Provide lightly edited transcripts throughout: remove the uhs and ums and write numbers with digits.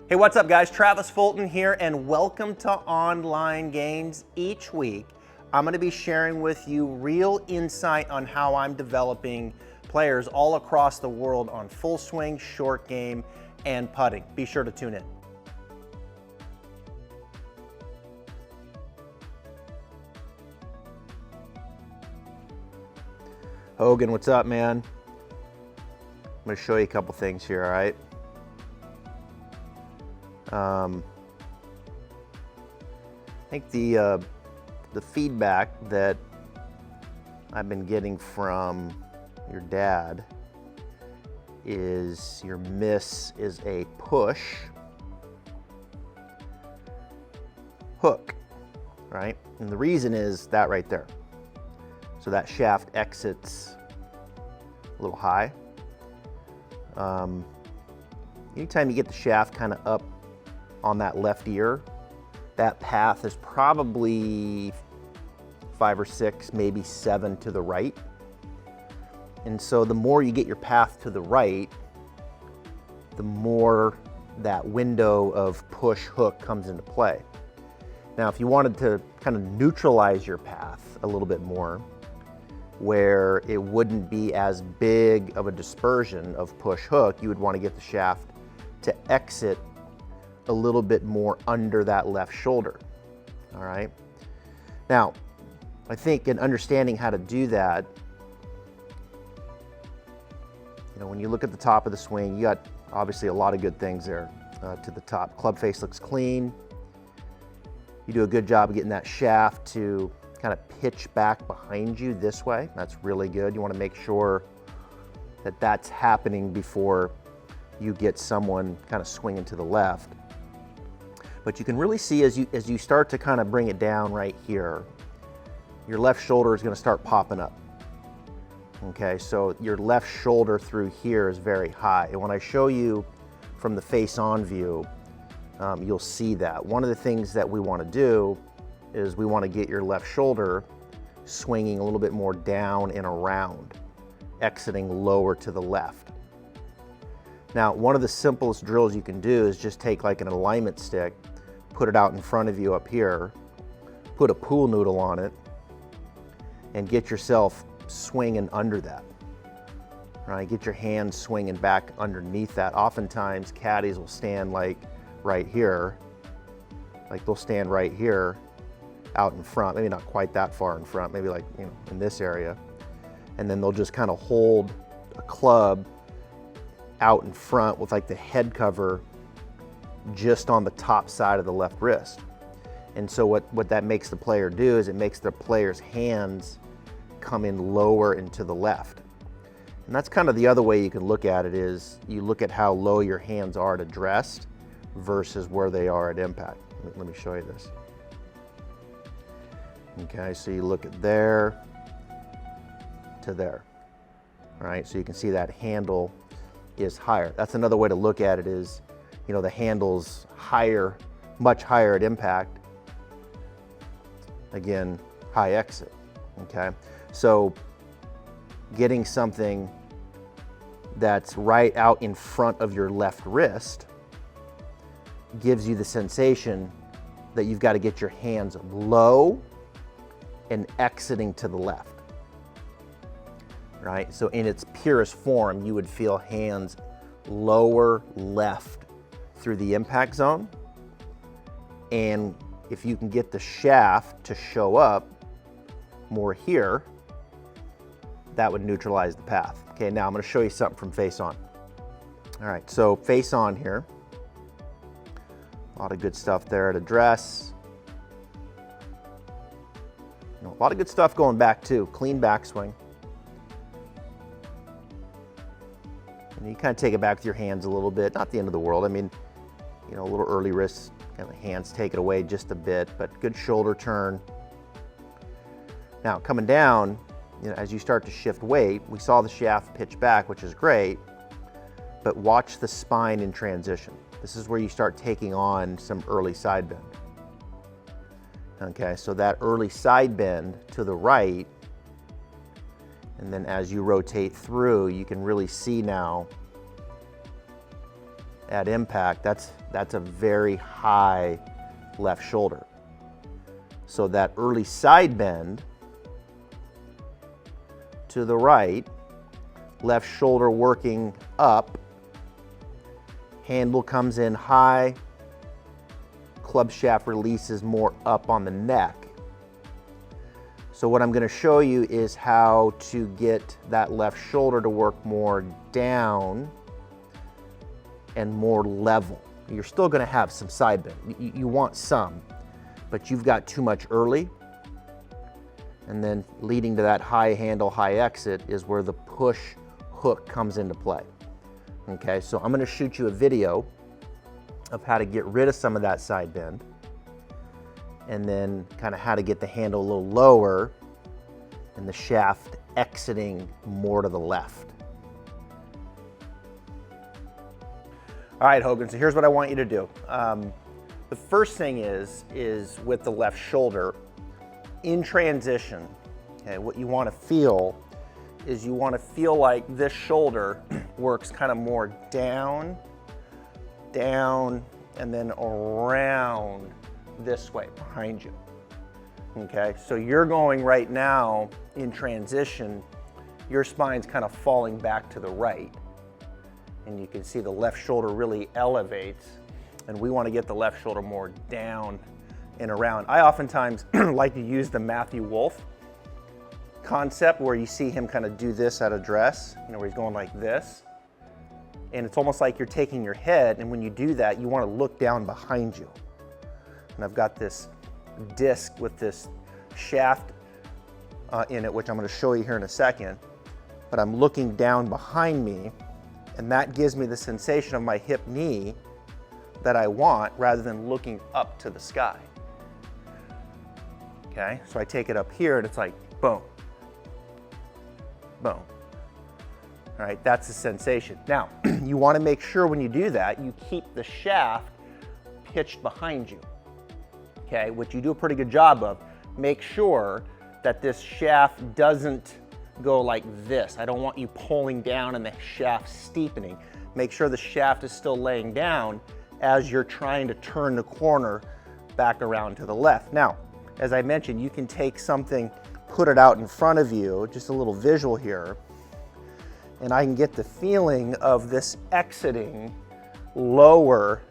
Hey, what's up guys? Travis Fulton here and welcome to Online Gainz. Each week, I'm gonna be sharing with you real insight on how I'm developing players all across the world on full swing, short game, and putting. Be sure to tune in. Hogan, what's up, man? I'm gonna show you a couple things here, all right? I think the feedback that I've been getting from your dad is your miss is a push hook, right? And the reason is that right there. So that shaft exits a little high. Anytime you get the shaft kind of up on that left ear, that path is probably 5 or 6, maybe 7 to the right. And so the more you get your path to the right, the more that window of push hook comes into play. Now, if you wanted to kind of neutralize your path a little bit more, where it wouldn't be as big of a dispersion of push hook, you would want to get the shaft to exit a little bit more under that left shoulder, all right? Now, I think in understanding how to do that, you know, when you look at the top of the swing, you got obviously a lot of good things there to the top. Club face looks clean. You do a good job of getting that shaft to kind of pitch back behind you this way. That's really good. You want to make sure that that's happening before you get someone kind of swinging to the left. But you can really see as you start to kind of bring it down right here, your left shoulder is going to start popping up. Okay, so your left shoulder through here is very high. And when I show you from the face-on view, you'll see that. One of the things that we want to do is we want to get your left shoulder swinging a little bit more down and around, exiting lower to the left. Now, one of the simplest drills you can do is just take like an alignment stick, put it out in front of you up here, put a pool noodle on it, and get yourself swinging under that. Right? Get your hands swinging back underneath that. Oftentimes, caddies will stand like right here, like they'll stand right here out in front, maybe not quite that far in front, maybe like, you know, in this area. And then they'll just kind of hold a club out in front with like the head cover just on the top side of the left wrist. And so what that makes the player do is it makes the player's hands come in lower and to the left. And that's kind of the other way you can look at it is you look at how low your hands are at addressed versus where they are at impact. Let me show you this. Okay, so you look at there to there. All right, so you can see that handle is higher. That's another way to look at it is, you know, the handle's higher, much higher at impact. Again, high exit, okay? So getting something that's right out in front of your left wrist gives you the sensation that you've got to get your hands low and exiting to the left. Right? So in its purest form, you would feel hands lower left through the impact zone. And if you can get the shaft to show up more here, that would neutralize the path. Okay, now I'm going to show you something from face on. All right, so face on here. A lot of good stuff there at address. You know, a lot of good stuff going back too. Clean backswing. And you kind of take it back with your hands a little bit. Not the end of the world. I mean, you know, a little early wrist, kind of hands take it away just a bit, but good shoulder turn. Now coming down, you know, as you start to shift weight, we saw the shaft pitch back, which is great, but watch the spine in transition. This is where you start taking on some early side bend. Okay, so that early side bend to the right And then as you rotate through, you can really see now at impact, that's a very high left shoulder. So that early side bend to the right, left shoulder working up, handle comes in high, club shaft releases more up on the neck. So what I'm going to show you is how to get that left shoulder to work more down and more level. You're still going to have some side bend. You want some, but you've got too much early. And then leading to that high handle, high exit is where the push hook comes into play. Okay, so I'm going to shoot you a video of how to get rid of some of that side bend, and then kind of how to get the handle a little lower and the shaft exiting more to the left. All right, Hogan, so here's what I want you to do. The first thing is with the left shoulder, in transition, okay, what you want to feel is you want to feel like this shoulder works kind of more down, down, and then around this way behind you. Okay, so you're going right now in transition, your spine's kind of falling back to the right, and you can see the left shoulder really elevates, and we want to get the left shoulder more down and around. I oftentimes like to use the Matthew Wolf concept where you see him kind of do this at a dress, you know, where he's going like this. And it's almost like you're taking your head, and when you do that, you want to look down behind you. And I've got this disc with this shaft in it, which I'm going to show you here in a second. But I'm looking down behind me, and that gives me the sensation of my hip knee that I want, rather than looking up to the sky. Okay, so I take it up here and it's like boom, boom. All right, that's the sensation. Now, you want to make sure when you do that, you keep the shaft pitched behind you. Okay, which you do a pretty good job of. Make sure that this shaft doesn't go like this. I don't want you pulling down and the shaft steepening. Make sure the shaft is still laying down as you're trying to turn the corner back around to the left. Now, as I mentioned, you can take something, put it out in front of you, just a little visual here, and I can get the feeling of this exiting lower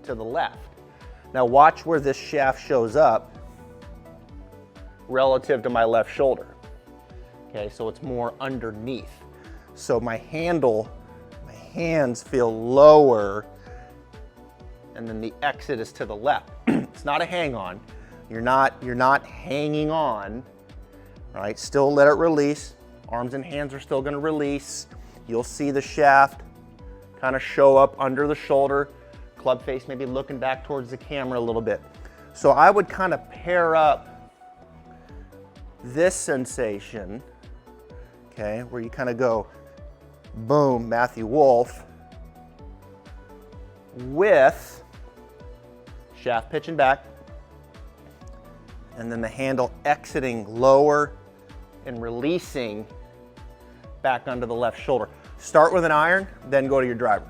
to the left. Now watch where this shaft shows up relative to my left shoulder. Okay, so it's more underneath. So my handle, my hands feel lower, and then the exit is to the left. It's not a hang on. You're not hanging on, right? Still let it release. Arms and hands are still gonna release. You'll see the shaft kind of show up under the shoulder. Club face maybe looking back towards the camera a little bit. So I would kind of pair up this sensation, okay, where you kind of go, boom, Matthew Wolf, with shaft pitching back, and then the handle exiting lower and releasing back under the left shoulder. Start with an iron, then go to your driver.